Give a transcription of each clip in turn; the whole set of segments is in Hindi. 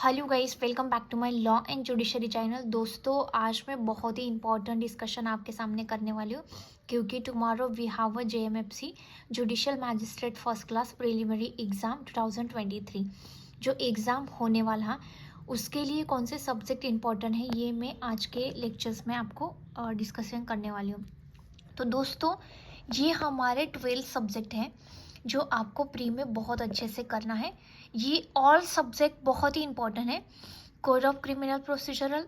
Hello guys, welcome back to my law and judiciary channel. दोस्तों, आज मैं बहुत ही इंपॉर्टेंट डिस्कशन आपके सामने करने वाली हूँ क्योंकि tomorrow we have a JMFC judicial magistrate first class preliminary exam 2023 जो एग्ज़ाम होने वाला है उसके लिए कौन से सब्जेक्ट इंपॉर्टेंट है ये मैं आज के लेक्चर्स में आपको डिस्कशन करने वाली हूँ। तो दोस्तों, ये हमारे 12 सब्जेक्ट हैं जो आपको प्री में बहुत अच्छे से करना है। ये ऑल सब्जेक्ट बहुत ही इंपॉर्टेंट है। Code of criminal procedural,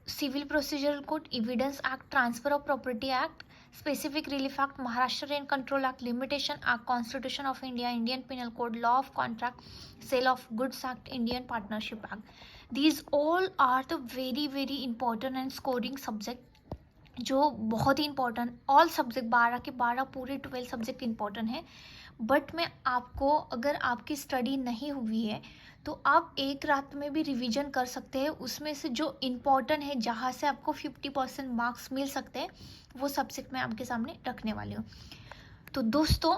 civil procedural code, evidence act, transfer of property act, specific relief act, Maharashtra rent control act, limitation act, constitution of India, Indian penal code, law of contract, sale of goods act, Indian partnership act. These all are the very important and scoring subject जो बहुत ही इंपॉर्टेंट। ऑल सब्जेक्ट 12 के 12 पूरे 12 सब्जेक्ट इंपॉर्टेंट है। बट मैं आपको, अगर आपकी स्टडी नहीं हुई है तो आप एक रात में भी रिवीजन कर सकते हैं। उसमें से जो इम्पॉर्टेंट है, जहाँ से आपको 50% मार्क्स मिल सकते हैं, वो सब्जेक्ट मैं आपके सामने रखने वाली हूँ। तो दोस्तों,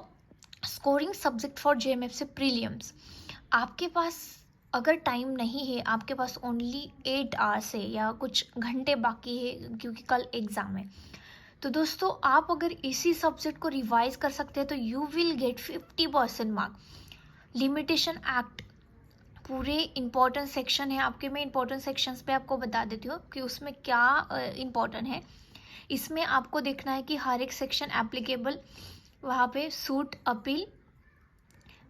scoring subject for JMFC prelims, आपके पास अगर टाइम नहीं है, आपके पास ओनली 8 आवर्स है या कुछ घंटे बाकी है क्योंकि कल एग्ज़ाम है, तो दोस्तों आप अगर इसी सब्जेक्ट को रिवाइज कर सकते हैं तो you will gate 50% mark. Limitation act पूरे इंपॉर्टेंट सेक्शन है आपके। मैं इंपॉर्टेंट सेक्शंस पे आपको बता देती हूँ कि उसमें क्या इंपॉर्टेंट है। इसमें आपको देखना है कि हर एक सेक्शन एप्लीकेबल, वहाँ पे सूट, अपील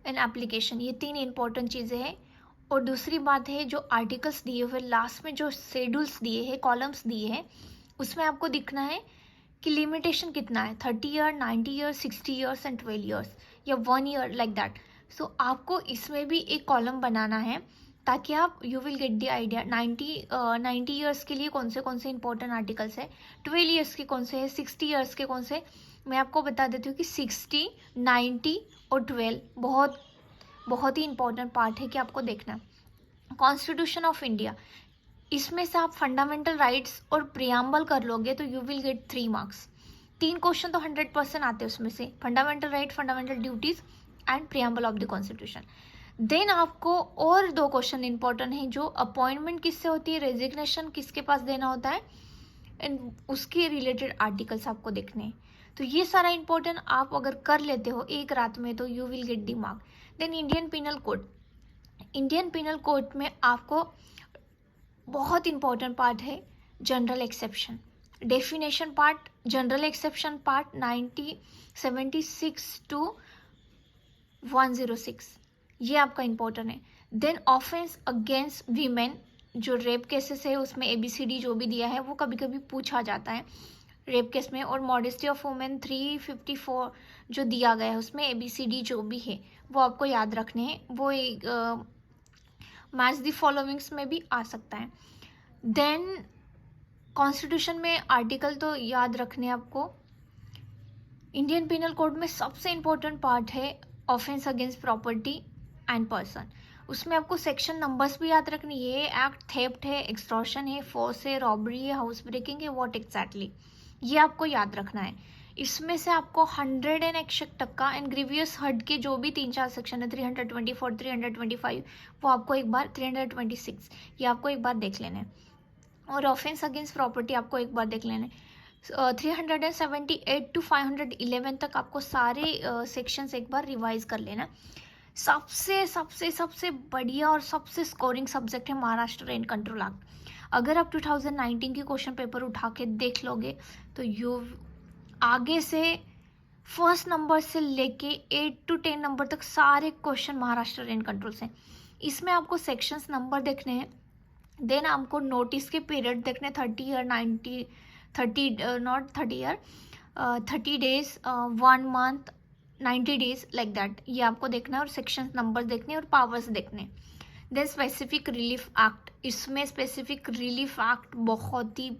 एंड एप्लीकेशन, ये 3 इंपॉर्टेंट चीज़ें हैं। और दूसरी बात है, जो आर्टिकल्स दिए हुए लास्ट में, जो शेड्यूल्स दिए हैं, कॉलम्स दिए हैं, उसमें आपको दिखना है कि लिमिटेशन कितना है, 30 year, 90 year, 60 years and 12 years या 1 ईयर, लाइक दैट। सो आपको इसमें भी एक कॉलम बनाना है ताकि आप you will get the idea 90 years के लिए कौन से इंपॉर्टेंट आर्टिकल्स है, 12 ईयर्स के कौन से है, 60 ईयर्स के कौन से। मैं आपको बता देती हूँ कि 60, 90 और 12 बहुत ही इंपॉर्टेंट पार्ट है कि आपको देखना है। कॉन्स्टिट्यूशन ऑफ इंडिया, इसमें से आप फंडामेंटल राइट्स और प्रियम्बल कर लोगे तो you will get 3 marks. 3 question तो 100% आते हैं उसमें से, fundamental right, fundamental duties and preamble of the constitution. Then आपको और 2 क्वेश्चन इंपॉर्टेंट हैं, जो अपॉइंटमेंट किससे होती है, रेजिग्नेशन किसके पास देना होता है, एंड उसके रिलेटेड आर्टिकल्स आपको देखने हैं। तो ये सारा इंपॉर्टेंट आप अगर कर लेते हो एक रात में तो you will get the mark. Then Indian penal code, Indian penal code में आपको बहुत इंपॉर्टेंट पार्ट है general exception, definition part, general exception part 76 to 106, ये आपका इंपॉर्टेंट है। देन ऑफेंस अगेंस्ट वीमेन, जो रेप केसेस है उसमें ABCD जो भी दिया है वो कभी कभी पूछा जाता है रेप केस में। और मॉडेस्टी ऑफ वुमेन 354 जो दिया गया है उसमें ABCD जो भी है वो आपको याद रखने हैं। वो एक मैच द फॉलोइंग्स में भी आ सकता है। देन कॉन्स्टिट्यूशन में आर्टिकल तो याद रखने आपको। इंडियन पिनल कोड में सबसे इंपॉर्टेंट पार्ट है offence against property and person, उसमें आपको सेक्शन नंबर्स भी याद रखनी। ये एक्ट थेफ्ट है, एक्सटॉर्शन है, फोर्स है, रॉबरी है, हाउस ब्रेकिंग है, व्हाट एग्जैक्टली, ये आपको याद रखना है। इसमें से आपको 101% एंड ग्रीवियस हर्ट के जो भी 3-4 सेक्शन है, 324, 325, वो आपको एक बार, 326, ये आपको एक बार देख लेना है। और ऑफेंस अगेंस्ट प्रॉपर्टी आपको एक बार देख लेना है। 378 टू 511 तक आपको सारे सेक्शंस एक बार रिवाइज कर लेना। सबसे सबसे सबसे बढ़िया और सबसे स्कोरिंग सब्जेक्ट है महाराष्ट्र रेंट कंट्रोल एक्ट। अगर आप 2019 की क्वेश्चन पेपर उठा के देख लोगे तो यू आगे से फर्स्ट नंबर से लेके 8 to 10 नंबर तक सारे क्वेश्चन महाराष्ट्र रेंट कंट्रोल से। इसमें आपको सेक्शंस नंबर देखने हैं। देन आपको नोटिस के पीरियड देखने, 30 year, 90, 30 not 30 year, 30 days, 1 month, 90 days, like that, ये आपको देखना है। और सेक्शन नंबर देखने और पावर्स देखने। देन स्पेसिफिक रिलीफ एक्ट, इसमें स्पेसिफिक रिलीफ एक्ट बहुत ही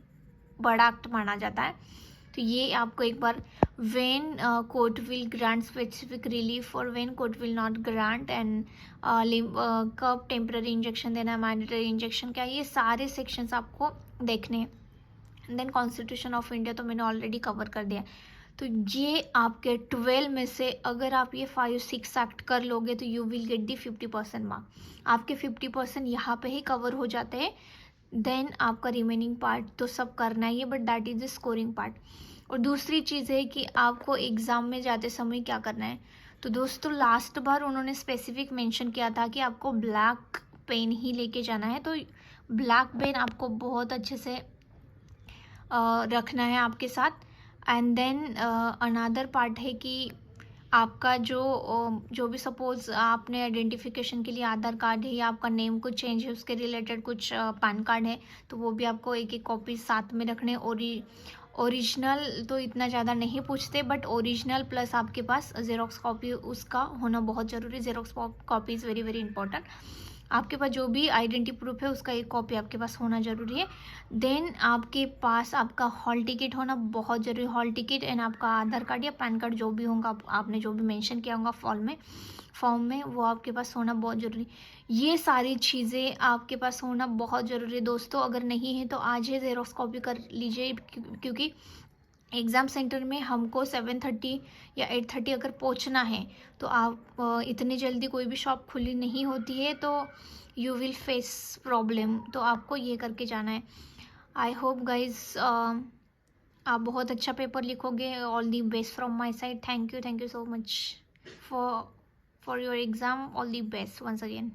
बड़ा एक्ट माना जाता है, तो ये आपको एक बार, when court will grant specific relief और when court will not grant, and कब टेम्पररी इंजेक्शन देना है, मैंडेटरी इंजेक्शन क्या, ये सारे सेक्शंस आपको देखने हैं। देन कॉन्स्टिट्यूशन ऑफ इंडिया तो मैंने ऑलरेडी कवर कर दिया। तो ये आपके 12 में से अगर आप ये 5-6 एक्ट कर लोगे तो you will get the 50% mark. आपके 50% यहाँ पे ही कवर हो जाते हैं, देन आपका रिमेनिंग पार्ट तो सब करना ही है, but that is the scoring part. और दूसरी चीज़ है कि आपको एग्ज़ाम में जाते समय क्या करना है। तो दोस्तों लास्ट बार उन्होंने स्पेसिफिक मेंशन किया था कि आपको ब्लैक पेन ही लेके जाना है, तो ब्लैक पेन आपको बहुत अच्छे से रखना है आपके साथ। एंड देन अनदर पार्ट है कि आपका जो भी सपोज़ आपने आइडेंटिफिकेशन के लिए आधार कार्ड है या आपका नेम कुछ चेंज है उसके रिलेटेड कुछ पैन कार्ड है, तो वो भी आपको एक एक कॉपी साथ में रखने। ओरिजिनल तो इतना ज़्यादा नहीं पूछते, बट ओरिजिनल प्लस आपके पास जेरोक्स कॉपी उसका होना बहुत ज़रूरी। Xerox copy is very very important. आपके पास जो भी आइडेंटिटी प्रूफ है उसका एक कॉपी आपके पास होना ज़रूरी है। देन आपके पास आपका हॉल टिकट होना बहुत ज़रूरी। हॉल टिकट एंड आपका आधार कार्ड या पैन कार्ड जो भी होगा, आपने जो भी मेंशन किया होगा फॉर्म में वो आपके पास होना बहुत ज़रूरी। ये सारी चीज़ें आपके पास होना बहुत ज़रूरी है दोस्तों। अगर नहीं है तो आज ही ज़ेरॉक्स कॉपी कर लीजिए, क्योंकि एग्ज़ाम सेंटर में हमको 7:30 या 8:30 अगर पहुंचना है तो आप इतनी जल्दी कोई भी शॉप खुली नहीं होती है, तो यू विल फेस प्रॉब्लम। तो आपको ये करके जाना है। आई होप गाइज आप बहुत अच्छा पेपर लिखोगे। All the best from my side. Thank you so much for your exam. All the best once again.